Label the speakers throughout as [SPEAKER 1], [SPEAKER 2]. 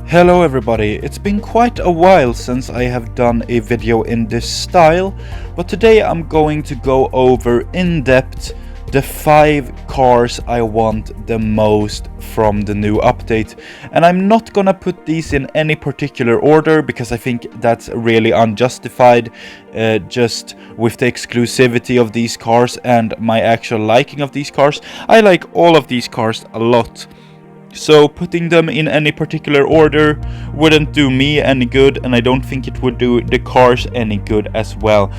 [SPEAKER 1] Hello everybody, it's been quite a while since I have done a video in this style, but today I'm going to go over in depth the 5 cars I want the most from the new update. And I'm not gonna put these in any particular order because I think that's really unjustified, just with the exclusivity of these cars and my actual liking of these cars. I like all of these cars a lot. So putting them in any particular order wouldn't do me any good, and I don't think it would do the cars any good as well.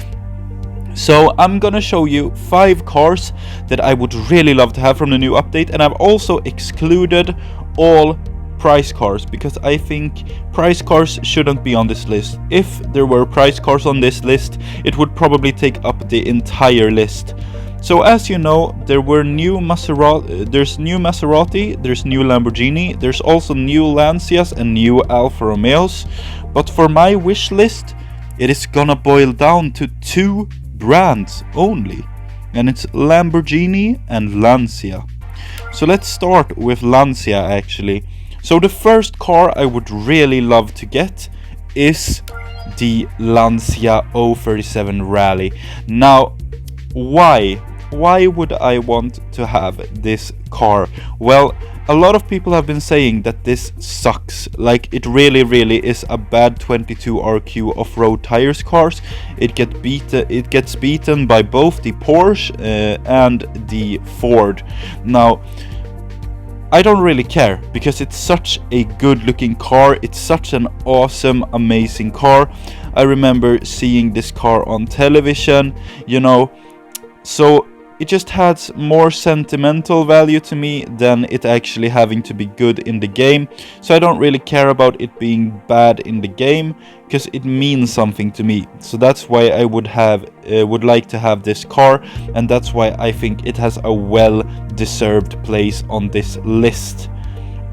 [SPEAKER 1] So I'm gonna show you 5 cars that I would really love to have from the new update, and I've also excluded all price cars because I think price cars shouldn't be on this list. If there were price cars on this list, it would probably take up the entire list. So as you know, there's new Maserati, there's new Lamborghini, there's also new Lancias and new Alfa Romeos. But for my wish list, it is gonna boil down to 2 brands only, and it's Lamborghini and Lancia. So let's start with Lancia actually. So the first car I would really love to get is the Lancia 037 Rally. Now, why would I want to have this car? Well, a lot of people have been saying that this sucks. Like, it really is a bad 22 RQ off-road tires cars. It gets beaten by both the Porsche and the Ford. Now, I don't really care because it's such a good looking car. It's such an awesome, amazing car. I remember seeing this car on television, you know. So it just has more sentimental value to me than it actually having to be good in the game. So I don't really care about it being bad in the game because it means something to me. So that's why I would like to have this car, and that's why I think it has a well-deserved place on this list.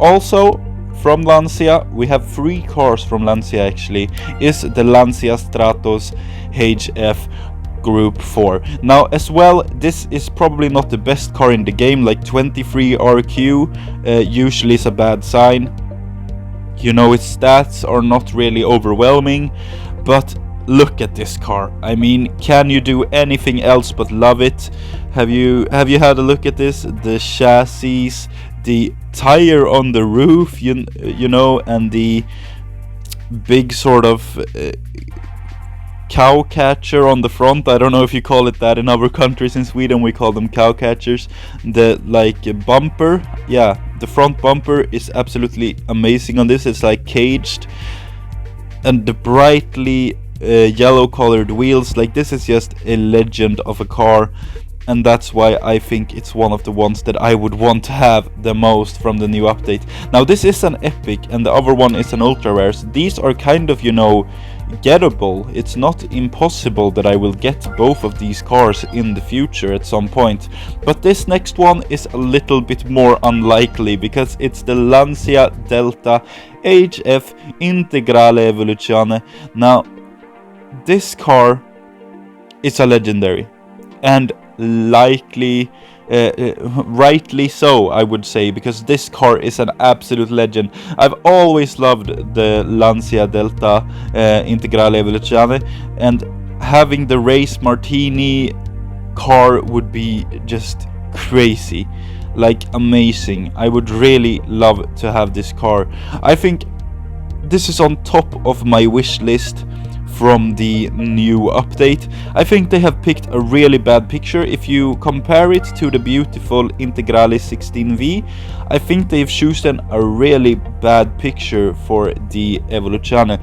[SPEAKER 1] Also, from Lancia, we have 3 cars from Lancia actually. Is the Lancia Stratos HF Group 4. Now as well, this is probably not the best car in the game. Like 23 RQ usually is a bad sign. You know, its stats are not really overwhelming, but look at this car. I mean, can you do anything else but love it? Have you had a look at this? The chassis, the tire on the roof, you know, and the big sort of cow catcher on the front. I don't know if you call it that in other countries. In Sweden we call them cow catchers. The bumper, yeah, the front bumper is absolutely amazing on this. It's like caged, and the brightly yellow colored wheels, like this is just a legend of a car, and that's why I think it's one of the ones that I would want to have the most from the new update. Now this is an epic and the other one is an ultra rare, so these are kind of, you know, gettable. It's not impossible that I will get both of these cars in the future at some point, but this next one is a little bit more unlikely because it's the Lancia Delta HF Integrale Evoluzione. Now this car is a legendary, and likely rightly so, I would say, because this car is an absolute legend. I've always loved the Lancia Delta Integrale Evoluzione, and having the Race Martini car would be just crazy, like amazing. I would really love to have this car. I think this is on top of my wish list from the new update. I think they have picked a really bad picture. If you compare it to the beautiful Integrale 16V, I think they've chosen a really bad picture for the Evoluzione,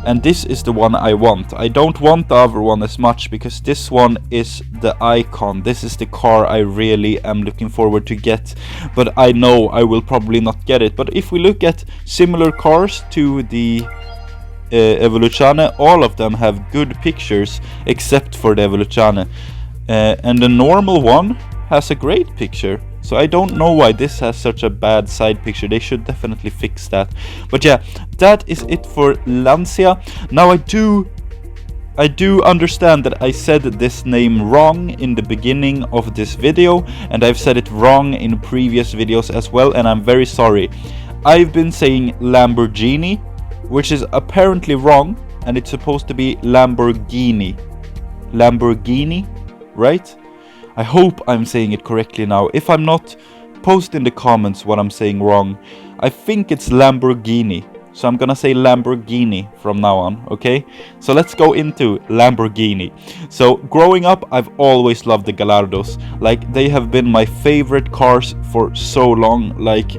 [SPEAKER 1] and this is the one I want. I don't want the other one as much because this one is the icon. This is the car I really am looking forward to get, but I know I will probably not get it. But if we look at similar cars to the Evoluzione, all of them have good pictures except for the Evoluzione, and the normal one has a great picture. So I don't know why this has such a bad side picture. They should definitely fix that. But yeah, that is it for Lancia. Now I do understand that I said this name wrong in the beginning of this video, and I've said it wrong in previous videos as well, and I'm very sorry. I've been saying Lamborghini, which is apparently wrong, and it's supposed to be Lamborghini. Lamborghini, right? I hope I'm saying it correctly now. If I'm not, post in the comments what I'm saying wrong. I think it's Lamborghini, so I'm gonna say Lamborghini from now on, okay? So let's go into Lamborghini. So growing up, I've always loved the Gallardos. Like, they have been my favorite cars for so long. Like,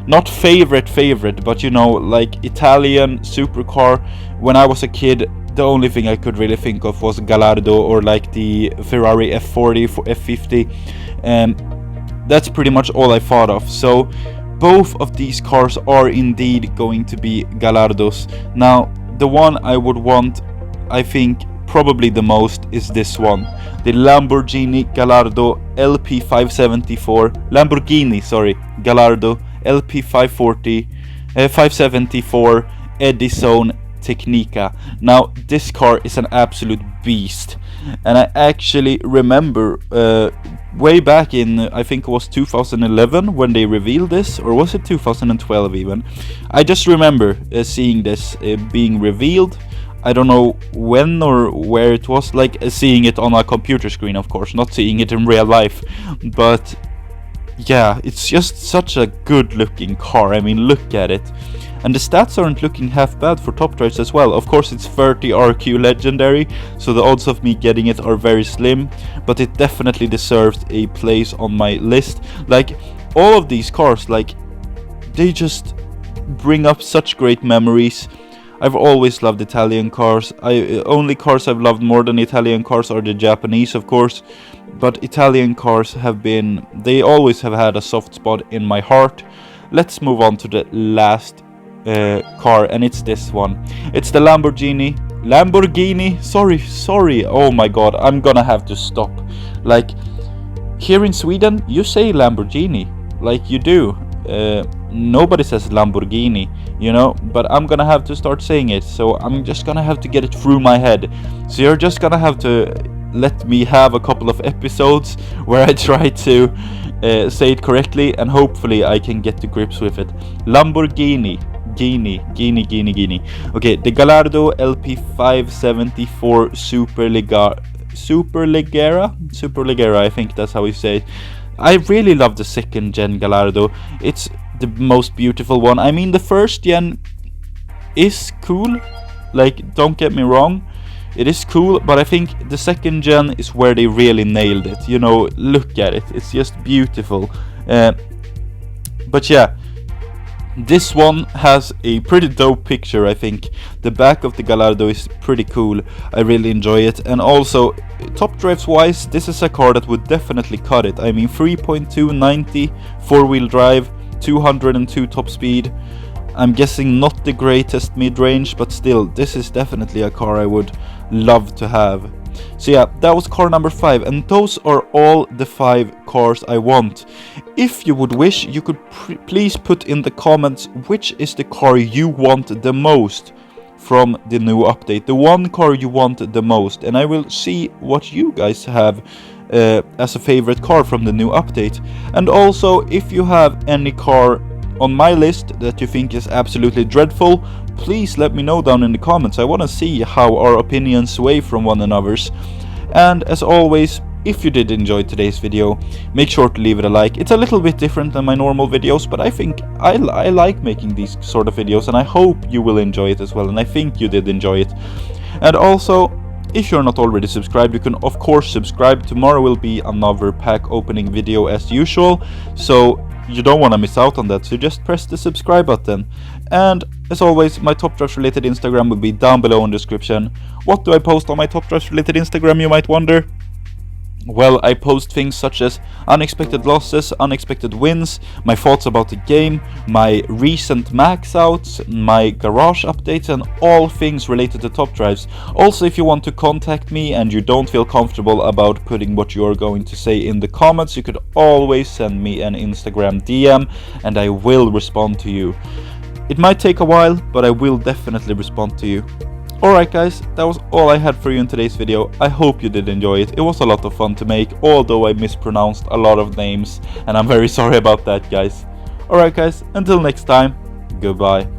[SPEAKER 1] not favorite, but you know, like Italian supercar. When I was a kid, the only thing I could really think of was Gallardo, or like the Ferrari F40, F50. That's pretty much all I thought of. So both of these cars are indeed going to be Gallardos. Now, the one I would want, I think probably the most, is this one, the Lamborghini Gallardo LP574. Gallardo LP540 574 Edison Tecnica. Now, this car is an absolute beast, and I actually remember way back in, I think it was 2011 when they revealed this, or was it 2012 even? I just remember seeing this being revealed. I don't know when or where it was, like seeing it on a computer screen, of course, not seeing it in real life. But yeah, it's just such a good looking car. I mean, look at it. And the stats aren't looking half bad for top drives as well. Of course, it's 30 RQ legendary, so the odds of me getting it are very slim, but it definitely deserves a place on my list. Like, all of these cars, like, they just bring up such great memories. I've always loved Italian cars. Only cars I've loved more than Italian cars are the Japanese, of course, but Italian cars have been, they always have had a soft spot in my heart. Let's move on to the last car, and it's this one. It's the Lamborghini. Sorry. Oh my god, I'm gonna have to stop. Like, here in Sweden, you say Lamborghini, like you do. Nobody says Lamborghini, you know, but I'm gonna have to start saying it, so I'm just gonna have to get it through my head. So you're just gonna have to let me have a couple of episodes where I try to say it correctly, and hopefully I can get to grips with it. Lamborghini. Guinea. Okay, the Gallardo LP574 Superleggera, I think that's how we say it. I really love the second gen Gallardo. It's the most beautiful one. I mean, the first gen is cool, like, don't get me wrong, it is cool, but I think the second gen is where they really nailed it. You know, look at it, it's just beautiful. But yeah, this one has a pretty dope picture, I think. The back of the Gallardo is pretty cool. I really enjoy it. And also, top drives wise, this is a car that would definitely cut it. I mean, 3.2, 90, 4-wheel drive, 202 top speed. I'm guessing not the greatest mid-range, but still, this is definitely a car I would love to have. So yeah, that was car number 5, and those are all the 5 cars I want. If you would wish, you could please put in the comments which is the car you want the most from the new update. The one car you want the most, and I will see what you guys have as a favorite car from the new update. And also, if you have any car on my list that you think is absolutely dreadful, please let me know down in the comments. I want to see how our opinions sway from one another's. And as always, if you did enjoy today's video, make sure to leave it a like. It's a little bit different than my normal videos, but I think I like making these sort of videos, and I hope you will enjoy it as well, and I think you did enjoy it. And also, if you're not already subscribed, you can of course subscribe. Tomorrow will be another pack opening video as usual, so you don't want to miss out on that, so just press the subscribe button. And as always, my Top Drives related Instagram will be down below in the description. What do I post on my Top Drives related Instagram, you might wonder? Well, I post things such as unexpected losses, unexpected wins, my thoughts about the game, my recent max outs, my garage updates, and all things related to top drives. Also, if you want to contact me and you don't feel comfortable about putting what you're going to say in the comments, you could always send me an Instagram DM and I will respond to you. It might take a while, but I will definitely respond to you. Alright guys, that was all I had for you in today's video. I hope you did enjoy it. It was a lot of fun to make, although I mispronounced a lot of names, and I'm very sorry about that, guys. Alright guys, until next time, Goodbye.